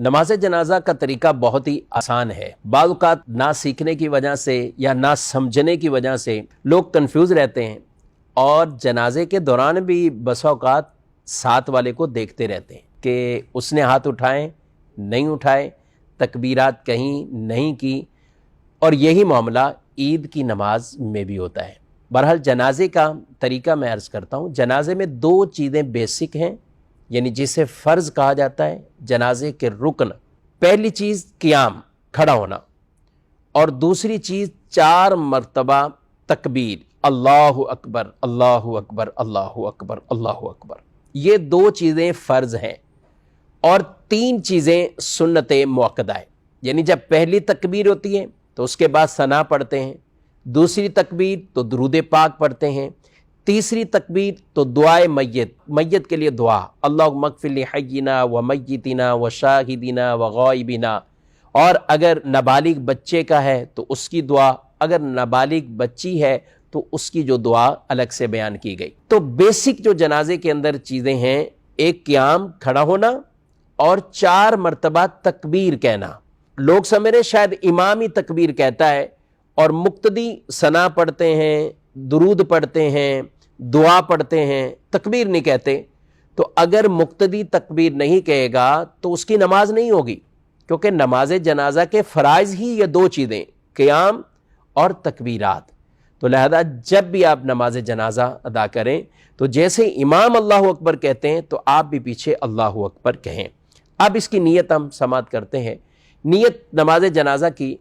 نماز جنازہ کا طریقہ بہت ہی آسان ہے۔ بعض اوقات نہ سیکھنے کی وجہ سے یا نہ سمجھنے کی وجہ سے لوگ کنفیوز رہتے ہیں اور جنازے کے دوران بھی بسا اوقات ساتھ والے کو دیکھتے رہتے ہیں کہ اس نے ہاتھ اٹھائے نہیں اٹھائے، تکبیرات کہیں نہیں کی، اور یہی معاملہ عید کی نماز میں بھی ہوتا ہے۔ بہرحال جنازے کا طریقہ میں عرض کرتا ہوں۔ جنازے میں دو چیزیں بیسک ہیں، یعنی جسے فرض کہا جاتا ہے، جنازے کے رکن۔ پہلی چیز قیام، کھڑا ہونا، اور دوسری چیز 4 مرتبہ تکبیر، اللہ اکبر اللہ اکبر اللہ اکبر اللہ اکبر۔ یہ 2 چیزیں فرض ہیں، اور 3 چیزیں سنت مؤکدہ ہے۔ یعنی جب پہلی تکبیر ہوتی ہے تو اس کے بعد ثنا پڑھتے ہیں، دوسری تکبیر تو درود پاک پڑھتے ہیں، تیسری تکبیر تو دعائے میت کے لیے دعا، اللہم اغفر لحینا و میتنا و شاہدنا و غائبنا، اور اگر نابالغ بچے کا ہے تو اس کی دعا، اگر نابالغ بچی ہے تو اس کی جو دعا الگ سے بیان کی گئی۔ تو بیسک جو جنازے کے اندر چیزیں ہیں، ایک قیام، کھڑا ہونا، اور 4 مرتبہ تکبیر کہنا۔ لوگ سمجھ رہے شاید امام ہی تکبیر کہتا ہے اور مقتدی ثنا پڑھتے ہیں، درود پڑھتے ہیں، دعا پڑھتے ہیں، تکبیر نہیں کہتے۔ تو اگر مقتدی تکبیر نہیں کہے گا تو اس کی نماز نہیں ہوگی، کیونکہ نماز جنازہ کے فرائض ہی یہ 2 چیزیں، قیام اور تکبیرات۔ تو لہذا جب بھی آپ نماز جنازہ ادا کریں تو جیسے امام اللہ اکبر کہتے ہیں تو آپ بھی پیچھے اللہ اکبر کہیں۔ اب اس کی نیت ہم سماعت کرتے ہیں۔ نیت نماز جنازہ کی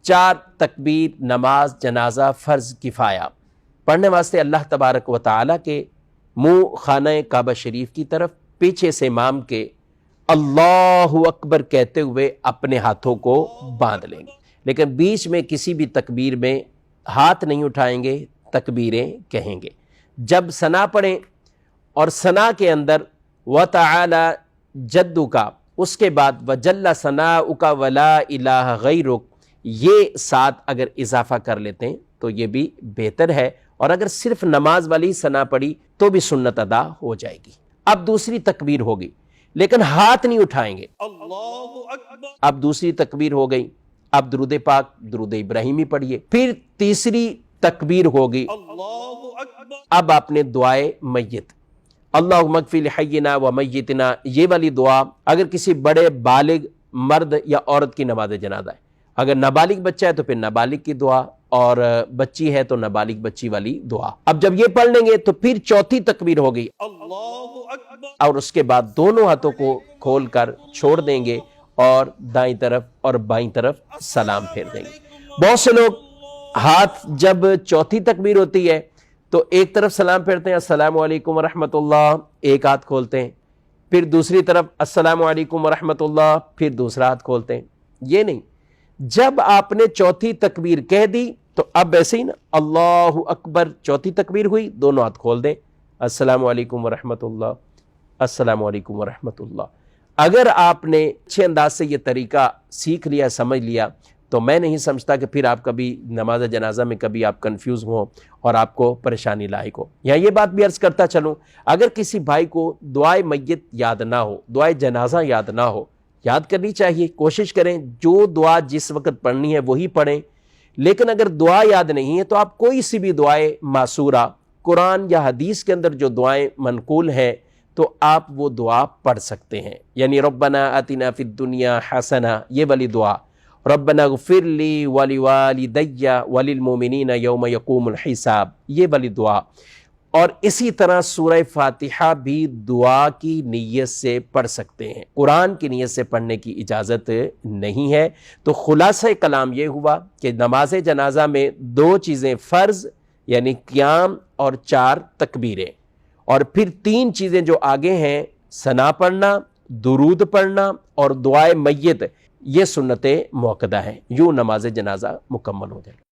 4 تکبیر، نماز جنازہ فرض کفایہ پڑھنے واسطے اللہ تبارک و تعالی کے منہ خانہ کعبہ شریف کی طرف، پیچھے سے امام کے اللہ اکبر کہتے ہوئے اپنے ہاتھوں کو باندھ لیں گے، لیکن بیچ میں کسی بھی تکبیر میں ہاتھ نہیں اٹھائیں گے، تکبیریں کہیں گے۔ جب ثنا پڑھیں اور ثنا کے اندر وَتَعَالَى جَدُّكَ، اس کے بعد وَجَلَّ ثَنَاؤُكَ وَلَا إِلَٰهَ غَيْرُكَ، یہ ساتھ اگر اضافہ کر لیتے ہیں تو یہ بھی بہتر ہے، اور اگر صرف نماز والی ثنا پڑھی تو بھی سنت ادا ہو جائے گی۔ اب دوسری تکبیر ہوگی لیکن ہاتھ نہیں اٹھائیں گے۔ اللہ اکبر۔ اب دوسری تکبیر ہو گئی، اب درود پاک، درود ابراہیمی پڑھیے۔ پھر تیسری تکبیر ہوگی، اللہ اکبر۔ اب آپ نے دعائے میت، اللہم اغفر لحینا و میتنا، یہ والی دعا اگر کسی بڑے بالغ مرد یا عورت کی نماز جنازہ ہے، اگر نابالغ بچہ ہے تو پھر نابالغ کی دعا، اور بچی ہے تو نابالغ بچی والی دعا۔ اب جب یہ پڑھ لیں گے تو پھر چوتھی تکبیر ہوگی، اللہ اکبر، اور اس کے بعد دونوں ہاتھوں کو کھول کر چھوڑ دیں گے اور دائیں طرف اور بائیں طرف سلام پھیر دیں گے۔ بہت سے لوگ ہاتھ جب چوتھی تکبیر ہوتی ہے تو ایک طرف سلام پھیرتے ہیں، السلام علیکم ورحمۃ اللہ، ایک ہاتھ کھولتے ہیں، پھر دوسری طرف السلام علیکم ورحمۃ اللہ، پھر دوسرا ہاتھ کھولتے ہیں۔ یہ نہیں، جب آپ نے چوتھی تکبیر کہہ دی تو اب ایسے ہی نا، اللہ اکبر، چوتھی تکبیر ہوئی، دونوں ہاتھ کھول دیں، السلام علیکم ورحمۃ اللہ، السلام علیکم ورحمۃ اللہ۔ اگر آپ نے اچھے انداز سے یہ طریقہ سیکھ لیا، سمجھ لیا، تو میں نہیں سمجھتا کہ پھر آپ کبھی نماز جنازہ میں کبھی آپ کنفیوز ہوں اور آپ کو پریشانی لاحق ہو۔ یہاں یہ بات بھی عرض کرتا چلوں، اگر کسی بھائی کو دعائے میت یاد نہ ہو، دعائے جنازہ یاد نہ ہو، یاد کرنی چاہیے، کوشش کریں جو دعا جس وقت پڑھنی ہے وہی پڑھیں۔ لیکن اگر دعا یاد نہیں ہے تو آپ کوئی سی بھی دعائے معصورہ، قرآن یا حدیث کے اندر جو دعائیں منقول ہیں تو آپ وہ دعا پڑھ سکتے ہیں۔ یعنی ربنا آتنا فی الدنیا حسنہ، یہ والی دعا، ربنا اغفر لی ولوالدی وللمؤمنین یوم یقوم الحساب، یہ والی دعا۔ اور اسی طرح سورہ فاتحہ بھی دعا کی نیت سے پڑھ سکتے ہیں، قرآن کی نیت سے پڑھنے کی اجازت نہیں ہے۔ تو خلاصہ کلام یہ ہوا کہ نماز جنازہ میں 2 چیزیں فرض، یعنی قیام اور 4 تکبیریں، اور پھر 3 چیزیں جو آگے ہیں، ثنا پڑھنا، درود پڑھنا اور دعائے میت، یہ سنت مؤکدہ ہیں۔ یوں نماز جنازہ مکمل ہو جائے۔